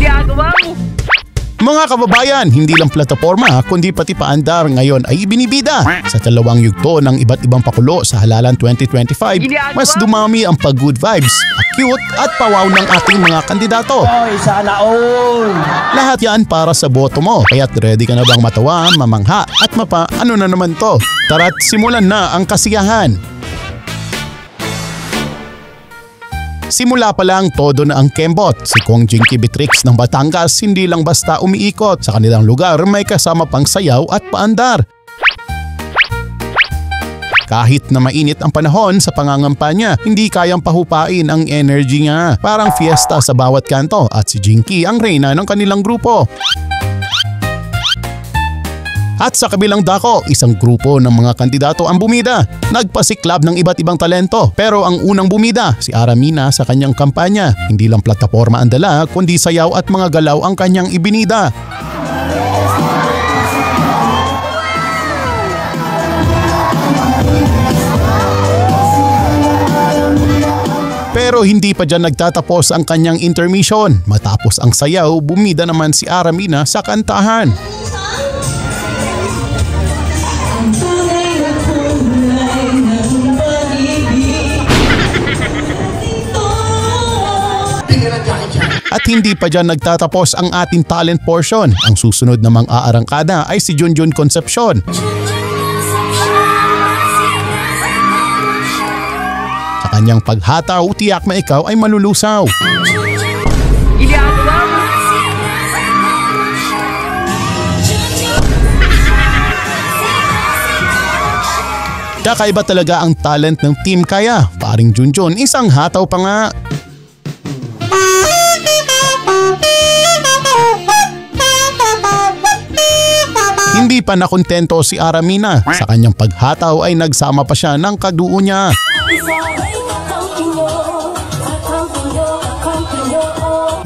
ginagawa mo? Mga kababayan, hindi lang plataforma kundi pati paandar ngayon ay ibinibida. Sa dalawang yugto ng iba't ibang pakulo sa Halalan 2025, mas dumami ang pag-good vibes, cute at pawaw ng ating mga kandidato. Oy, sana all! Lahat yan para sa boto mo. Kaya't ready ka na bang matawa, mamangha at ano na naman to? Tara't simulan na ang kasiyahan. Simula pa lang todo na ang kembot. Si Kong Jinky Beatrix ng Batangas hindi lang basta umiikot. Sa kanilang lugar may kasama pang sayaw at paandar. Kahit na mainit ang panahon sa pangangampanya, hindi kayang pahupain ang energy niya. Parang fiesta sa bawat kanto at si Jinky ang reyna ng kanilang grupo. At sa kabilang dako, isang grupo ng mga kandidato ang bumida. Nagpasiklab ng iba't ibang talento. Pero ang unang bumida, si Aramina sa kanyang kampanya. Hindi lang plataforma ang dala, kundi sayaw at mga galaw ang kanyang ibinida. Pero hindi pa dyan nagtatapos ang kanyang intermission. Matapos ang sayaw, bumida naman si Aramina sa kantahan. At hindi pa dyan nagtatapos ang ating talent portion. Ang susunod namang aarangkada ay si Junjun Concepcion. Sa kanyang paghataw, tiyak na ikaw ay malulusaw. Ginagawa mo? Kakaiba talaga ang talent ng Team Kaya. Paring Junjun, isang hataw pa nga. Hindi pa nakontento si Aramina. Sa kanyang paghataw ay nagsama pa siya ng kaduo niya.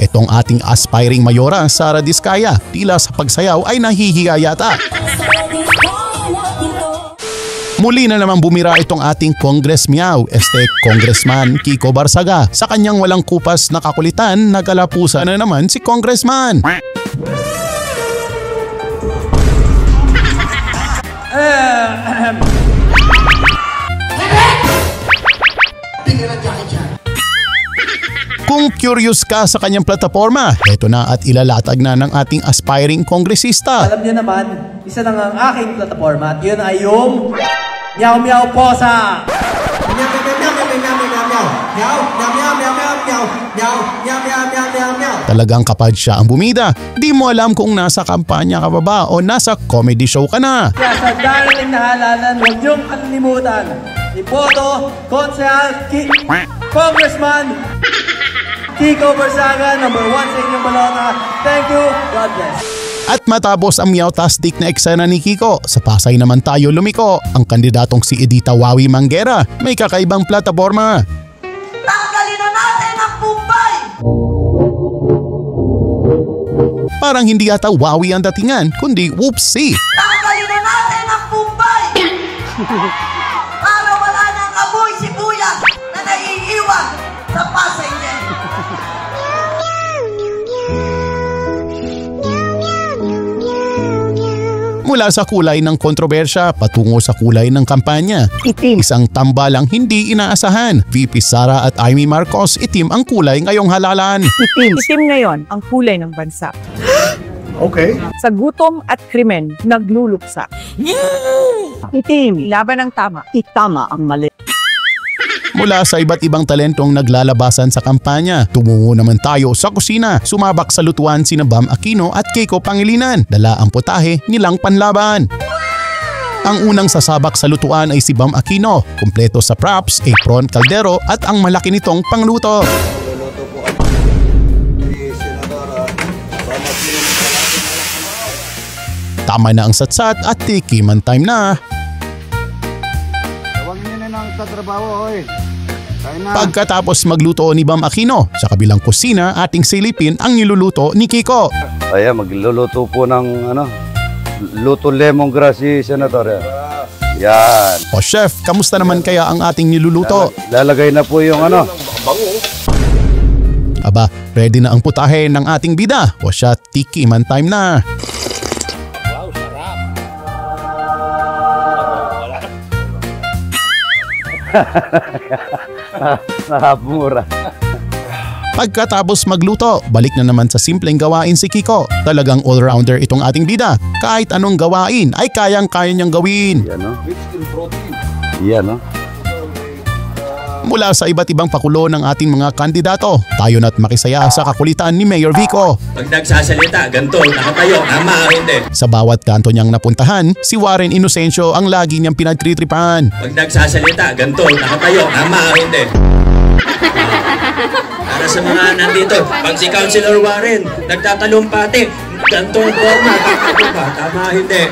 Itong ating aspiring mayora, Sara Diskaya, tila sa pagsayaw ay nahihiya yata. Muli na naman bumira itong ating Congress Meow, Congressman Kiko Barsaga. Sa kanyang walang kupas na kakulitan, nagalapusa na naman si Congressman. Kung curious ka sa kanyang plataforma, eto na at ilalatag na ng ating aspiring kongresista. Alam niyo naman, isa na nga ang aking plataforma at yun ay yung Meow Meow Posa! Talagang kapag siya ang bumida, di mo alam kung nasa kampanya ka ba o nasa comedy show ka na. Kaya sa darating na halalan, huwag niyong kalimutan. Iboto, Congressman Kiko Barsaga, #1 sa inyong balota. Thank you, God bless. At matapos ang Meowtastic na eksena ni Kiko, sa Pasay naman tayo lumiko. Ang kandidatong si Edita Wawi Manguera may kakaibang plataforma. Tanggalin na natin ang Bombay! Parang hindi yata Wawi ang datingan, kundi whoopsie. Tanggalin na natin ang Bombay! Para wala nang amoy sibuyas na naiiwan sa Pasay din. Mula sa kulay ng kontrobersya patungo sa kulay ng kampanya. Itim. Isang tambalang hindi inaasahan. VP Sara at Amy Marcos, itim ang kulay ngayong halalan. Itim. Itim ngayon ang kulay ng bansa. Okay. Sa gutom at krimen, nagluluksa. Itim. Laban ang tama. Itama ang mali. Mula sa iba't ibang talentong naglalabasan sa kampanya, tumungo naman tayo sa kusina. Sumabak sa lutuan sina Bam Aquino at Keiko Pangilinan. Dala ang putahe nilang panlaban. Ang unang sasabak sa lutuan ay si Bam Aquino. Kumpleto sa props, apron, kaldero at ang malaki nitong pangluto. Tama na ang satsat at tikiman time na. Tatrabaho, oy. Pagkatapos magluto ni Bam Aquino, sa kabilang kusina ating silipin ang niluluto ni Kiko. Ayan, magluluto po ng luto lemongrass si Senator. Yan. O chef, kamusta naman kaya ang ating niluluto? Lalagay na po yung Aba, ready na ang putahe ng ating bida. O siya, tiki man time na. Nakamura. Pagkatapos magluto, balik na naman sa simpleng gawain si Kiko. Talagang all-rounder itong ating bida. Kahit anong gawain ay kayang-kaya niyang gawin. Yan no? Yan no? Mula sa iba't ibang pakulo ng ating mga kandidato, tayo na't makisaya sa kakulitan ni Mayor Vico. Pag nagsasalita, ganito, nakatayo, tama, hindi. Sa bawat kanto niyang napuntahan, si Warren Inocencio ang lagi niyang pinagtritripan. Pag nagsasalita, ganito, nakatayo, tama, hindi. Para sa mga nandito, pag si Councilor Warren, nagtatalumpati, ganito ang forma, tama, hindi.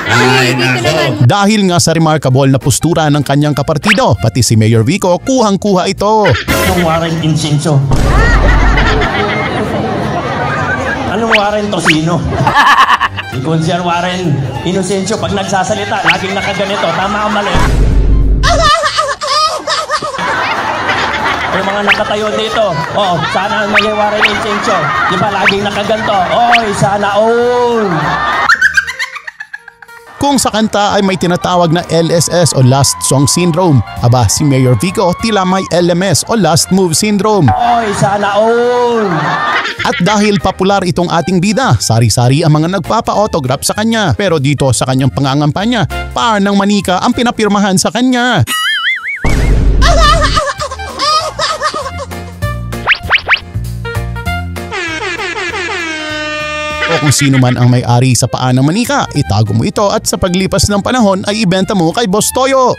Ay, nako. Dahil nga sa remarkable na postura ng kanyang kapartido, pati si Mayor Vico kuhang-kuha ito. Anong Warren Inocencio? Anong Warren Tosino? Si Councilor Warren Inocencio, pag nagsasalita, laging nakaganito. Tama o mali? Yung mga nakatayo dito, sana maging Warren Inocencio. Di ba laging nakaganto? Oy, sana all! Kung sa kanta ay may tinatawag na LSS o Last Song Syndrome, aba si Mayor Vico tila may LMS o Last Move Syndrome. Oy, sana all! At dahil popular itong ating bida, sari-sari ang mga nagpapa-autograph sa kanya. Pero dito sa kanyang pangangampanya, par ng manika ang pinapirmahan sa kanya. O kung sino man ang may-ari sa paa ng manika, itago mo ito at sa paglipas ng panahon ay ibenta mo kay Boss Toyo.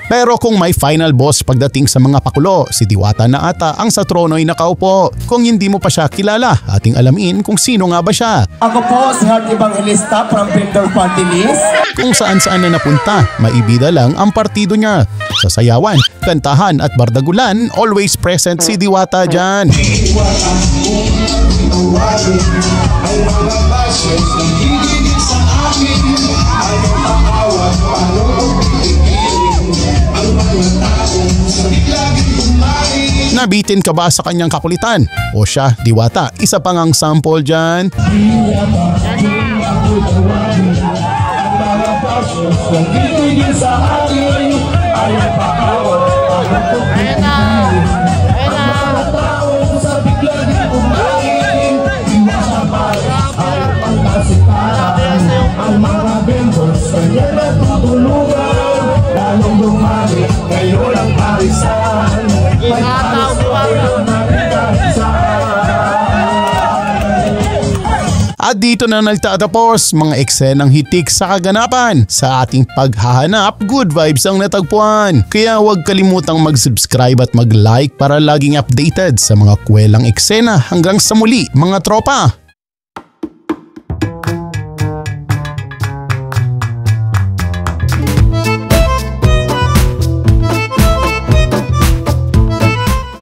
Pero kung may final boss pagdating sa mga pakulo, si Diwata na ata ang sa trono'y nakaupo. Kung hindi mo pa siya kilala, ating alamin kung sino nga ba siya. Ako po si Heart Evangelista from Vendor Party List. Kung saan-saan na napunta, maibida lang ang partido niya. Sa sayawan, kantahan at bardagulan, always present si Diwata dyan. Nabitin ka ba sa kanyang kakulitan? O siya, Diwata, isa pang ang sample dyan. At dito na nagtatapos mga eksenang hitik sa kaganapan. Sa ating paghahanap, good vibes ang natagpuan. Kaya huwag kalimutang mag-subscribe at mag-like para laging updated sa mga kwelang eksena. Hanggang sa muli mga tropa!